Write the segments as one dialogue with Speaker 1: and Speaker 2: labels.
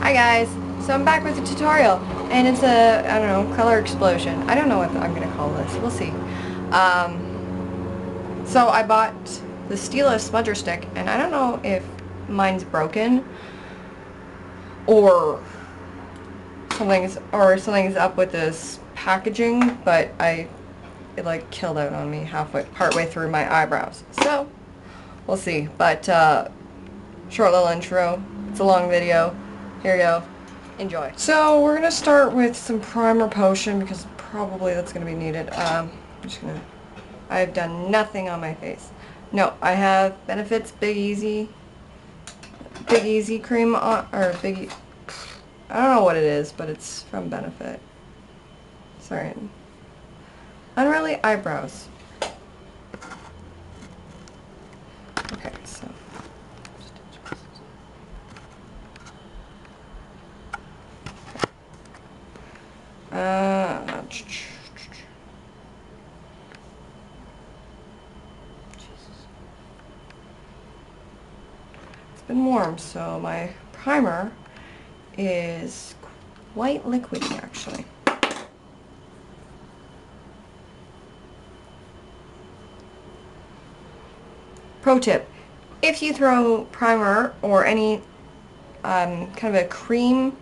Speaker 1: Hi guys, so I'm back with a tutorial, and it's a, I don't know, color explosion. I don't know what I'm going to call this, we'll see. So I bought the Stila smudger stick, and I don't know if mine's broken, or something's up with this packaging, but it like killed out on me partway through my eyebrows. So, we'll see, but short little intro, it's a long video, here you go. Enjoy. So we're going to start with some primer potion because probably that's going to be needed. I've done nothing on my face. No, I have Benefit's Big Easy cream on, or I don't know what it is, but it's from Benefit. Sorry. Unruly eyebrows. Okay, so. It's been warm, so my primer is quite liquidy, actually. Pro tip, if you throw primer or any kind of a cream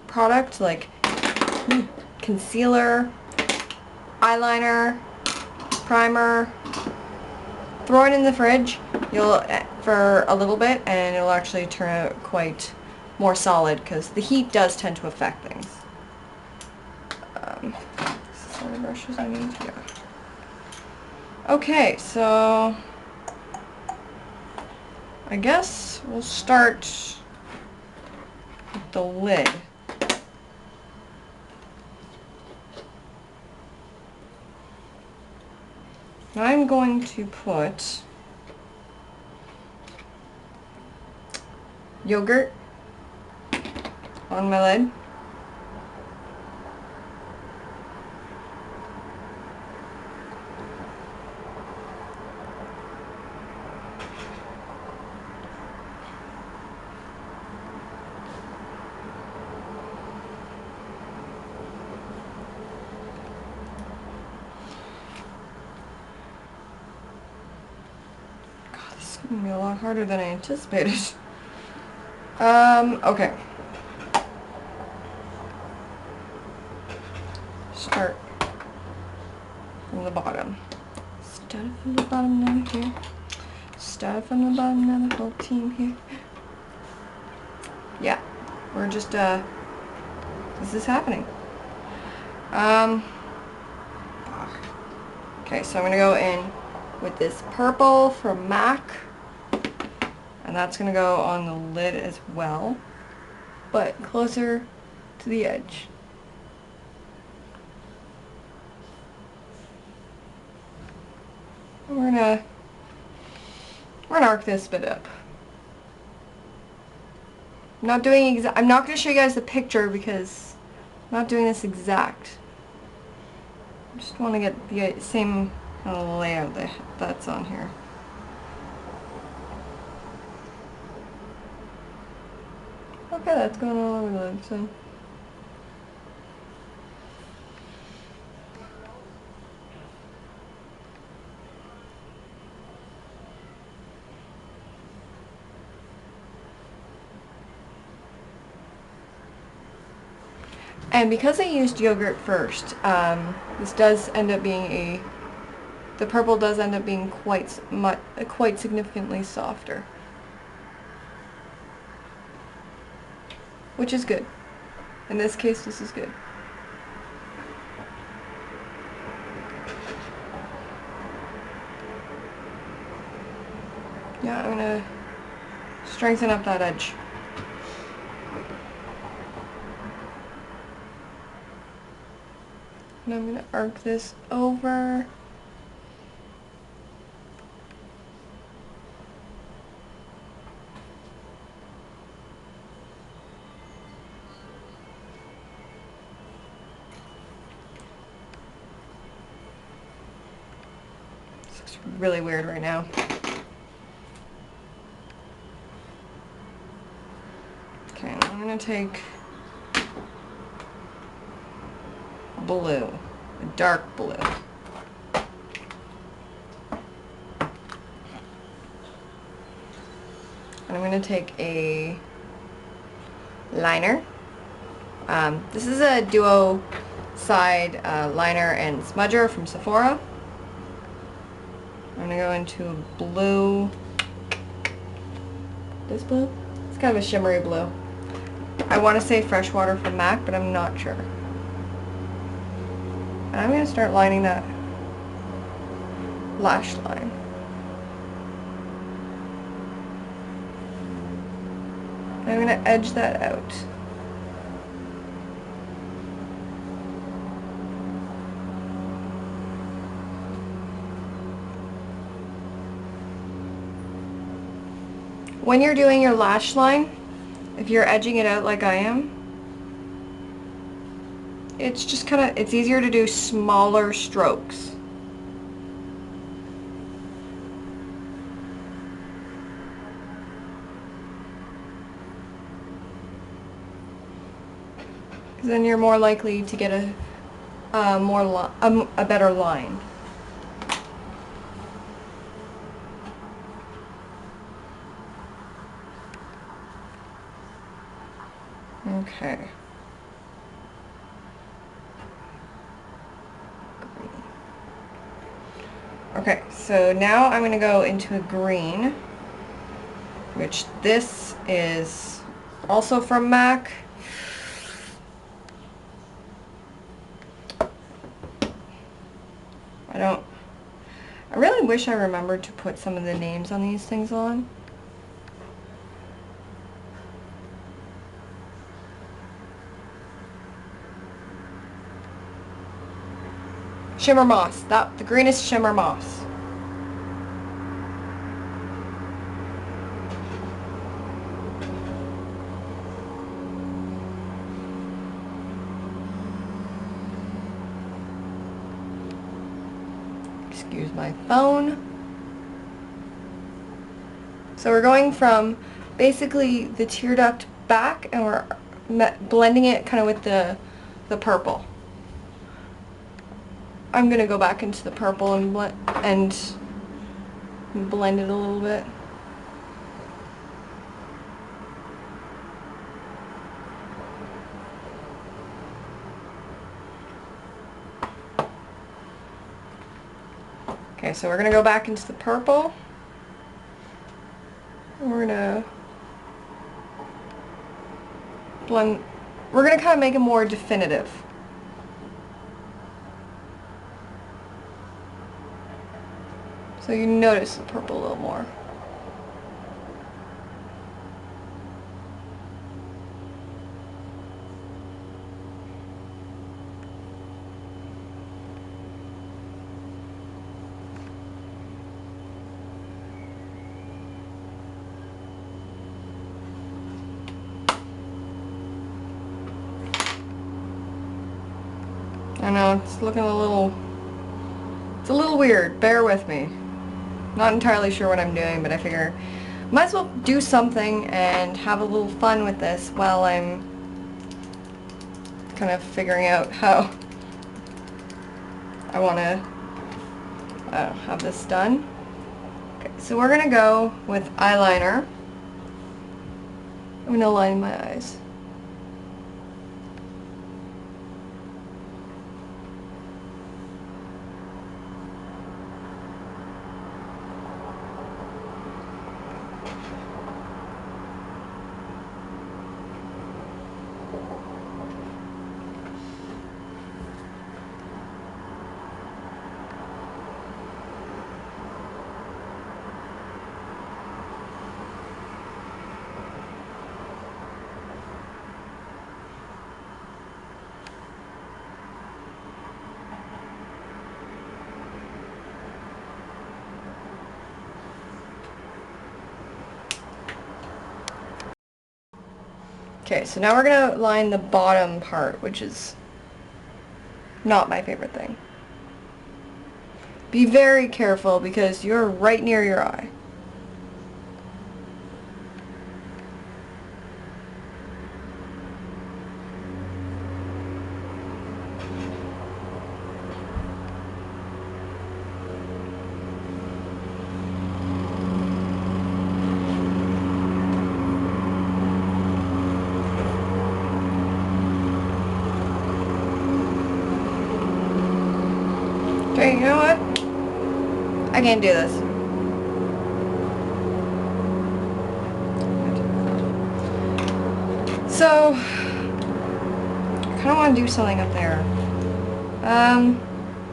Speaker 1: product like concealer, eyeliner, primer, throw it in the fridge for a little bit, and it'll actually turn out quite more solid because the heat does tend to affect things. This is all the brushes I need. Yeah. Okay, so I guess we'll start with the lid. Now I'm going to put yogurt on my lid. This is going to be a lot harder than I anticipated. Okay. Start from the bottom. Start from the bottom now here. Start from the bottom now, the whole team here. Yeah, we're just, this is happening. Okay, so I'm going to go in with this purple from MAC. And that's going to go on the lid as well, but closer to the edge. And we're gonna arc this bit up. I'm not going to show you guys the picture because I'm not doing this exact. I just want to get the same kind of layout that's on here. Okay, that's going all over the lid, so. And because I used yogurt first, this does end up being the purple does end up being quite significantly softer. Which is good. In this case, this is good. Yeah, I'm gonna strengthen up that edge. And I'm gonna arc this over. This looks really weird right now. Okay, I'm going to take blue, a dark blue. And I'm going to take a liner. This is a duo side liner and smudger from Sephora. I'm going to go into blue. This blue? It's kind of a shimmery blue. I want to say Freshwater from MAC, but I'm not sure. And I'm going to start lining that lash line. I'm going to edge that out. When you're doing your lash line, if you're edging it out like I am, it's just kind of, it's easier to do smaller strokes. Because then you're more likely to get a better line. Okay. Okay, so now I'm going to go into a green, which this is also from MAC. I really wish I remembered to put some of the names on these things on. Shimmer Moss. The green is Shimmer Moss. Excuse my phone. So we're going from basically the tear duct back, and we're blending it kind of with the purple. I'm going to go back into the purple and blend it a little bit. Okay, so we're going to go back into the purple. And we're going to blend. We're going to kind of make it more definitive. So you notice the purple a little more. I know, it's looking it's a little weird, bear with me. Not entirely sure what I'm doing, but I figure might as well do something and have a little fun with this while I'm kind of figuring out how I want to have this done. Okay, so we're going to go with eyeliner. I'm going to line my eyes. Okay, so now we're going to line the bottom part, which is not my favorite thing. Be very careful because you're right near your eye. Hey, you know what? I can't do this. So, I kind of want to do something up there.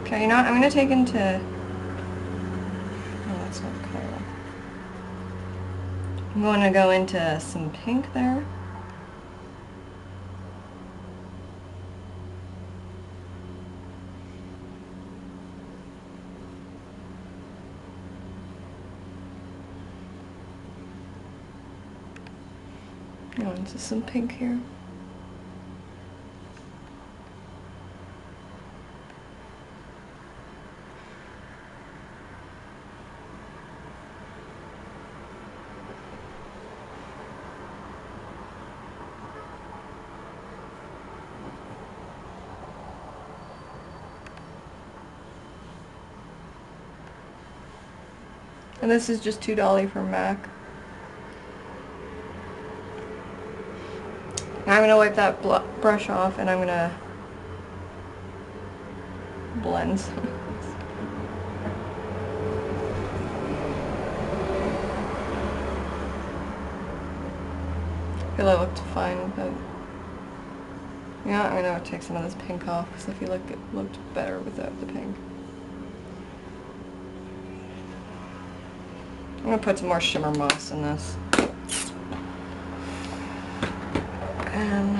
Speaker 1: Okay, you know what? I'm going to take into... Oh, that's not color. I'm going to go into some pink there. Go into some pink here. And this is just $2 from MAC. Now I'm going to wipe that brush off and I'm going to blend some of this. I feel I looked fine, but yeah, I'm going to take some of this pink off because I feel like it looked better without the pink. I'm going to put some more shimmer moss in this. And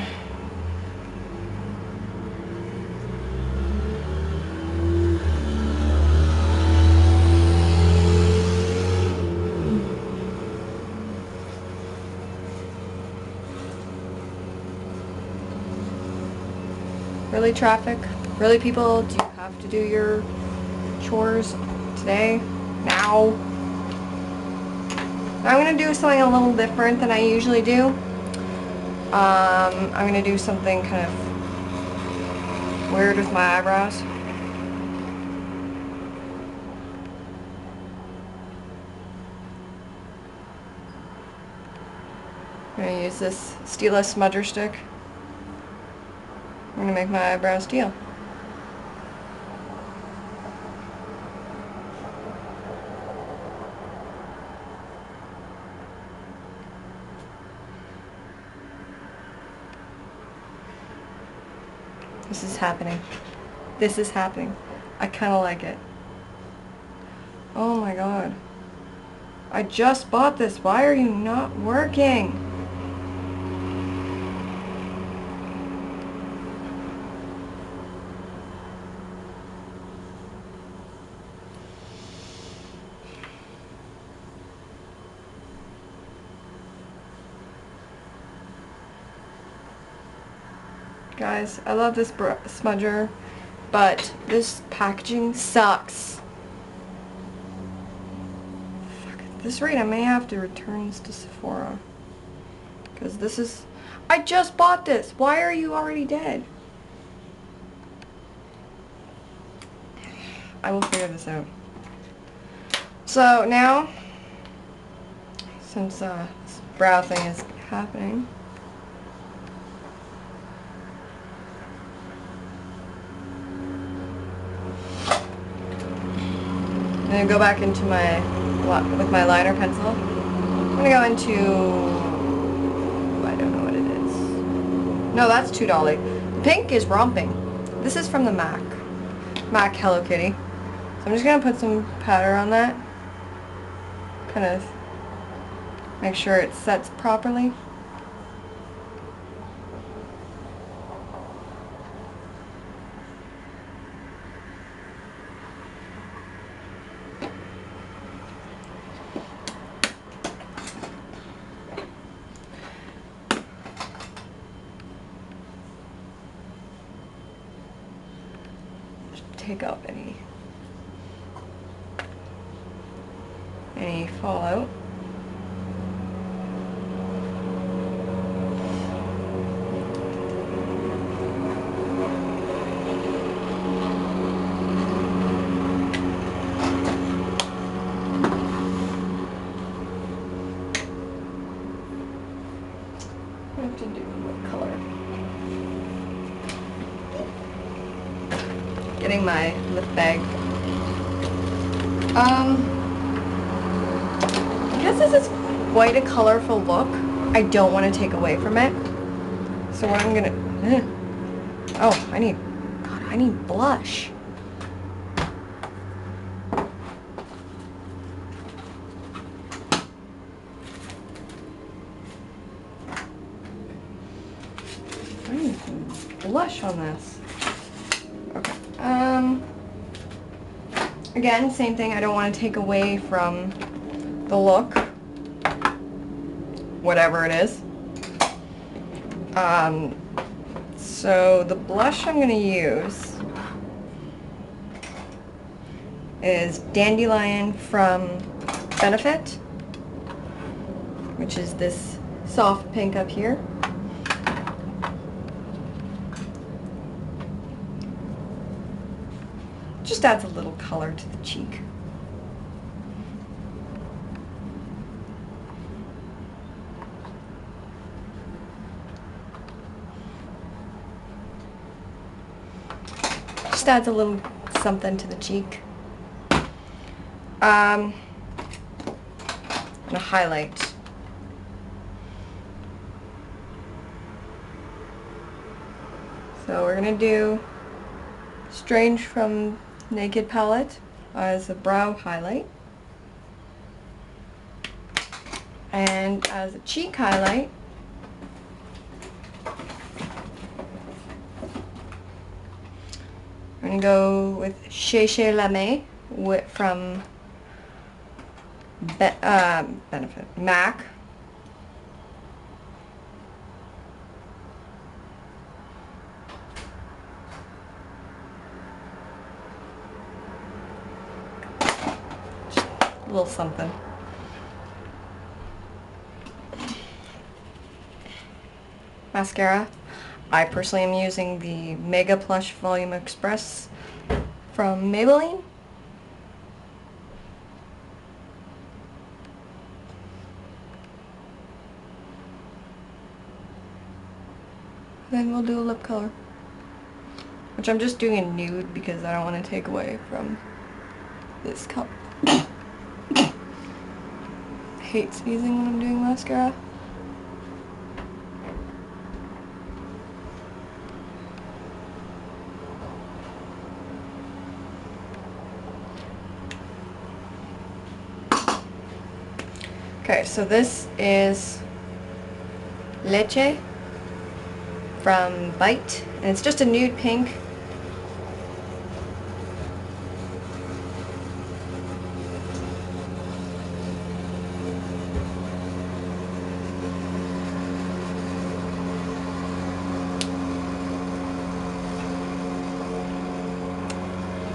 Speaker 1: really, traffic? Really, people? Do you have to do your chores today? Now? I'm going to do something a little different than I usually do. I'm going to do something kind of weird with my eyebrows. I'm going to use this Steeless smudger stick. I'm going to make my eyebrows teal. This is happening. This is happening. I kind of like it. Oh my god. I just bought this. Why are you not working? Guys, I love this smudger, but this packaging sucks. Fuck, at this rate I may have to return this to Sephora. Because this is... I just bought this! Why are you already dead? I will figure this out. So now, since this brow thing is happening, I'm going to go back into with my liner pencil. I'm going to go into, I don't know what it is. No, that's $2. Pink is Romping. This is from the MAC Hello Kitty. So I'm just going to put some powder on that. Kind of make sure it sets properly. Take up any fallout. I have to do what color? Getting my lip bag Because this is quite a colorful look, I don't want to take away from it. So what I'm gonna, oh, I need blush. I need blush on this. Okay. Again, same thing. I don't want to take away from the look, whatever it is. So the blush I'm going to use is Dandelion from Benefit, which is this soft pink up here. Just adds a little color to the cheek. Just adds a little something to the cheek. And a highlight. So we're gonna do Strange from Naked palette as a brow highlight, and as a cheek highlight, I'm going to go with Chez La May from Benefit MAC. A little something. Mascara. I personally am using the Mega Plush Volume Express from Maybelline. Then we'll do a lip color, which I'm just doing in nude because I don't want to take away from this color. I hate sneezing when I'm doing mascara. Okay, so this is Leche from Bite, and it's just a nude pink.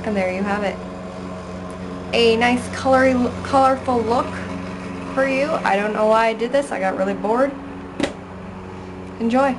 Speaker 1: And there you have it. A nice colorful look for you. I don't know why I did this. I got really bored. Enjoy.